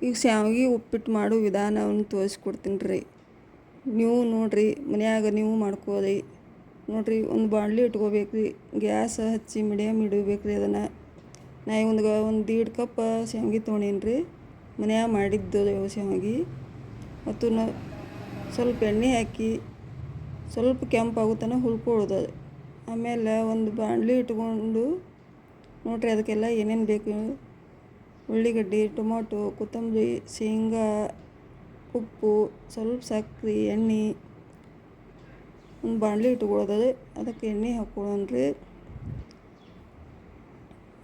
ಈಗ ಶಾವ್ಗೆ ಉಪ್ಪಿಟ್ಟು ಮಾಡೋ ವಿಧಾನವನ್ನು ತೋರಿಸ್ಕೊಡ್ತೀನಿ ರೀ. ನೀವು ನೋಡಿರಿ ಮನ್ಯಾಗ ನೀವು ಮಾಡ್ಕೋರಿ. ನೋಡಿರಿ ಒಂದು ಬಾಣಲಿ ಇಟ್ಕೋಬೇಕು ರೀ. ಗ್ಯಾಸ್ ಹಚ್ಚಿ ಮೀಡಿಯಮ್ ಇಡಬೇಕು ರೀ. ಅದನ್ನು ನಾ ಒಂದು 1.5 ಕಪ್ ಶಾವ್ಗೆ ತೊಗೊಂಡೀನಿ ರೀ. ಮನ್ಯಾಗ ಮಾಡಿದ್ದು ಶಾವ್ಗೆ. ಮತ್ತು ಸ್ವಲ್ಪ ಎಣ್ಣೆ ಹಾಕಿ ಸ್ವಲ್ಪ ಕೆಂಪಾಗೋ ತನಕ ಹುರ್ಕೊಳ್ಳೋದು. ಆಮೇಲೆ ಒಂದು ಬಾಣಲಿ ಇಟ್ಕೊಂಡು ನೋಡಿರಿ ಅದಕ್ಕೆಲ್ಲ ಏನೇನು ಬೇಕು: ಉಳ್ಳಿಗಡ್ಡೆ, ಟೊಮೊಟೊ, ಕೊತ್ತಂಬರಿ, ಶೇಂಗಾ, ಉಪ್ಪು, ಸ್ವಲ್ಪ ಸಕ್ಕರೆ, ಎಣ್ಣೆ. ಒಂದು ಬಾಣಲಿ ಇಟ್ಕೊಳ್ಳೋದು. ಅದಕ್ಕೆ ಎಣ್ಣೆ ಹಾಕ್ಕೊಳ್ಳೋಣ್ರಿ.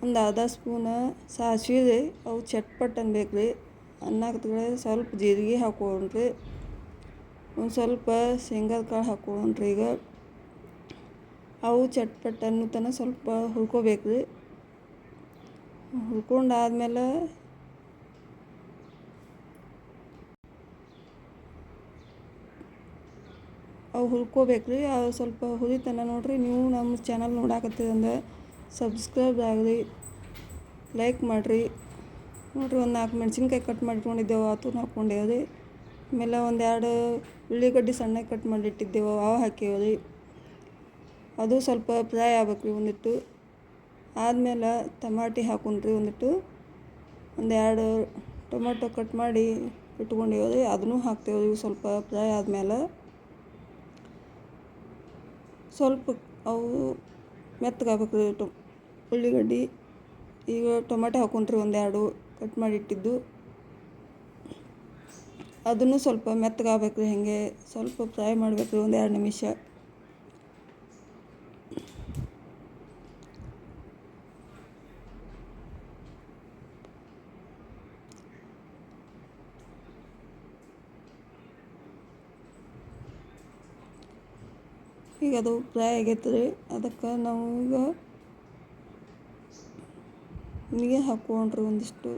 ಒಂದು ಅರ್ಧ ಸ್ಪೂನ ಸಾಸಿವೆ, ಅವು ಚಟ್ಪಟ್ ಅನ್ಬೇಕು ರೀ. ಅನ್ನಕ್ಕೆ ಸ್ವಲ್ಪ ಜೀರಿಗೆ ಹಾಕ್ಕೊಳ್ಳೋಣ್ರಿ. ಒಂದು ಸ್ವಲ್ಪ ಶೇಂಗಾದ ಕಾಳು ಹಾಕ್ಕೊಳ್ಳೋಣ್ರಿ. ಈಗ ಅವು ಚಟ್ಪಟ್ ಅನ್ನೋ ತನಕ ಸ್ವಲ್ಪ ಹುರ್ಕೋಬೇಕು ರೀ. ಹುರ್ಕೊಂಡಾದ್ಮೇಲೆ ಅವು ಹುರ್ಕೋಬೇಕು ರೀ. ಅವು ಸ್ವಲ್ಪ ಹುರಿತನ ನೋಡಿರಿ. ನೀವು ನಮ್ಮ ಚಾನಲ್ ನೋಡಾಕತ್ತೀರಂದ್ರೆ ಸಬ್ಸ್ಕ್ರೈಬ್ ಆಗಿರಿ, ಲೈಕ್ ಮಾಡಿರಿ. ನೋಡಿರಿ ಒಂದು 4 ಮೆಣಸಿನ್ಕಾಯಿ ಕಟ್ ಮಾಡಿಟ್ಕೊಂಡಿದ್ದೆವು, ಅದನ್ನು ಹಾಕ್ಕೊಂಡೇವು ರೀ. ಆಮೇಲೆ 1-2 ಉಳ್ಳಿಗಡ್ಡೆ ಸಣ್ಣಗೆ ಕಟ್ ಮಾಡಿಟ್ಟಿದ್ದೆವು, ಅವು ಹಾಕೇವು ರೀ. ಅದು ಸ್ವಲ್ಪ ಫ್ರೈ ಆಗ್ಬೇಕು ರೀ ಒಂದಿಟ್ಟು. ಆದಮೇಲೆ ಟಮಾಟಿ ಹಾಕೊಂಡ್ರಿ. ಒಂದಿಟ್ಟು 1-2 ಟೊಮೊಟೊ ಕಟ್ ಮಾಡಿ ಇಟ್ಕೊಂಡೇವು ರೀ, ಅದನ್ನು ಹಾಕ್ತೇವೆ ರೀ. ಸ್ವಲ್ಪ ಫ್ರೈ ಆದಮೇಲೆ ಸ್ವಲ್ಪ ಅವು ಮೆತ್ತಗಾಗ್ಬೇಕು ರೀ ಉಳ್ಳಿಗಡ್ಡೆ. ಈಗ ಟೊಮೆಟೊ ಹಾಕೊಂಡ್ರಿ 1-2 ಕಟ್ ಮಾಡಿಟ್ಟಿದ್ದು. ಅದನ್ನು ಸ್ವಲ್ಪ ಮೆತ್ತಗಾಗ್ಬೇಕು ರೀ. ಹಾಗೆ ಸ್ವಲ್ಪ ಫ್ರೈ ಮಾಡ್ಬೇಕು ರೀ 1-2 ನಿಮಿಷ. ಈಗ ಅದು ಫ್ರೈ ಆಗೈತೆ ರೀ. ಅದಕ್ಕೆ ನಾವು ಈಗ ನೀರು ಹಾಕ್ಕೊಂಡ್ರಿ. ಒಂದಿಷ್ಟು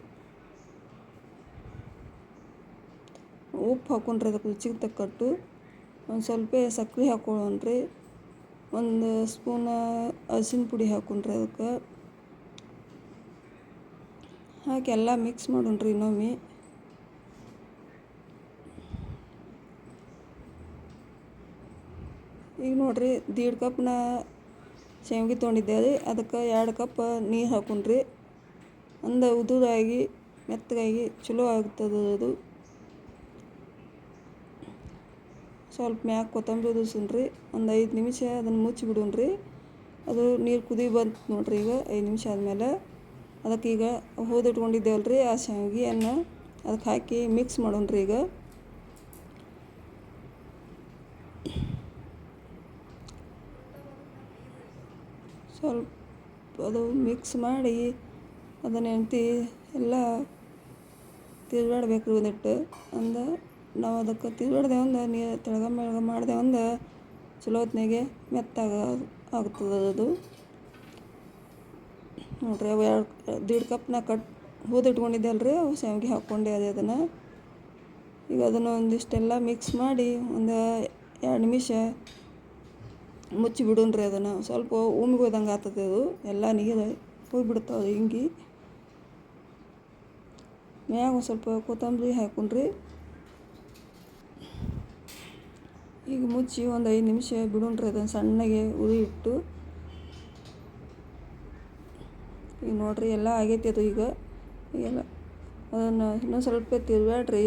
ಉಪ್ಪು ಹಾಕ್ಕೊಂಡ್ರಿ, ಅದಕ್ಕೆ ರುಚಿಗೆ ತಕ್ಕಟ್ಟು. ಒಂದು ಸ್ವಲ್ಪ ಸಕ್ಕರೆ ಹಾಕ್ಕೊಳ್ಳೋಣ್ರಿ. 1 ಸ್ಪೂನ ಅರಿಶಿನ ಪುಡಿ ಹಾಕ್ಕೊಂಡ್ರಿ. ಅದಕ್ಕೆ ಹಾಕಿ ಎಲ್ಲ ಮಿಕ್ಸ್ ಮಾಡೋಣ್ರಿ ಇನ್ನೊಮ್ಮೆ. ಈಗ ನೋಡಿರಿ 1.5 ಕಪ್ನ ಶಾವ್ಗೆ ತೊಗೊಂಡಿದ್ದೇವೆ ರೀ. ಅದಕ್ಕೆ 2 ಕಪ್ ನೀರು ಹಾಕೊಂಡ್ರಿ. ಉದುರಾಗಿ ಮೆತ್ತಗಾಗಿ ಚಲೋ ಆಗ್ತದೆ ಅದು. ಸ್ವಲ್ಪ ಮ್ಯಾಗ ಕೊತ್ತಂಬರಿ ಉದುರ್ಸೋಣ್ರಿ. ಒಂದು 5 ನಿಮಿಷ ಅದನ್ನು ಮುಚ್ಚಿ ಬಿಡೋಣ್ರಿ. ಅದು ನೀರು ಕುದಿ ಬಂತು ನೋಡಿರಿ. ಈಗ 5 ನಿಮಿಷ ಆದಮೇಲೆ ಅದಕ್ಕೆ ಈಗ ಹುರಿದಿಟ್ಕೊಂಡಿದ್ದೇವಲ್ಲ ರೀ ಆ ಶಾವ್ಗೆಯನ್ನು ಅದಕ್ಕೆ ಹಾಕಿ ಮಿಕ್ಸ್ ಮಾಡೋಣ್ರಿ. ಈಗ ಸ್ವಲ್ಪ ಅದು ಮಿಕ್ಸ್ ಮಾಡಿ ಅದನ್ನು ಎಲ್ಲ ತಿರುಗಾಡ್ಬೇಕು ಒಂದಿಟ್ಟು. ನಾವು ಅದಕ್ಕೆ ತಿರುಗಾಡ್ದೆ ನೀರು ತೆಳಗ ಮೆಳಗ ಮಾಡಿದೆ ಚಲೋ ಹೊತ್ನಾಗೆ ಮೆತ್ತಾಗ ಆಗ್ತದೆ ಅದು. ನೋಡಿರಿ ಅವು 1.5 ಕಪ್ನ ಹುರಿದಿಟ್ಕೊಂಡಿದ್ದೆ ಅಲ್ರಿ, ಅವು ಶಾವ್ಗೆ ಹಾಕ್ಕೊಂಡೆ ಅದನ್ನು. ಈಗ ಅದನ್ನು ಒಂದಿಷ್ಟೆಲ್ಲ ಮಿಕ್ಸ್ ಮಾಡಿ 1-2 ನಿಮಿಷ ಮುಚ್ಚಿ ಬಿಡೋಣ್ರಿ. ಅದನ್ನು ಸ್ವಲ್ಪ ಉಮ್ಗೋದಂಗೆ ಆಗ್ತದೆ. ಅದು ಎಲ್ಲ ನೀರು ಹೋಗಿಬಿಡ್ತಾವೆ ಹಿಂಗೆ. ಮ್ಯಾಗ ಒಂದು ಸ್ವಲ್ಪ ಕೊತ್ತಂಬರಿ ಹಾಕ್ಕೊಂಡ್ರಿ. ಈಗ ಮುಚ್ಚಿ ಒಂದು 5 ನಿಮಿಷ ಬಿಡೋಣ್ರಿ. ಅದನ್ನು ಸಣ್ಣಗೆ ಉರಿ ಇಟ್ಟು. ಈಗ ನೋಡಿರಿ ಎಲ್ಲ ಆಗೈತಿ ಅದು. ಈಗ ಅದನ್ನು ಇನ್ನೊಂದು ಸ್ವಲ್ಪ ತಿರುಗಾಡ್ರಿ.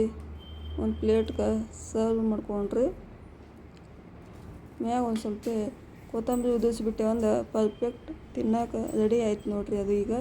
ಒಂದು ಪ್ಲೇಟ್ಗೆ ಸರ್ವ್ ಮಾಡ್ಕೊಂಡ್ರಿ. ಮ್ಯಾಗ ಒಂದು ಸ್ವಲ್ಪ ಕೊತ್ತಂಬರಿ ಉದುರಿಸ್ಬಿಟ್ಟೆ. ಪರ್ಫೆಕ್ಟ್ ತಿನ್ನೋಕೆ ರೆಡಿ ಆಯ್ತು ನೋಡಿರಿ ಅದು ಈಗ.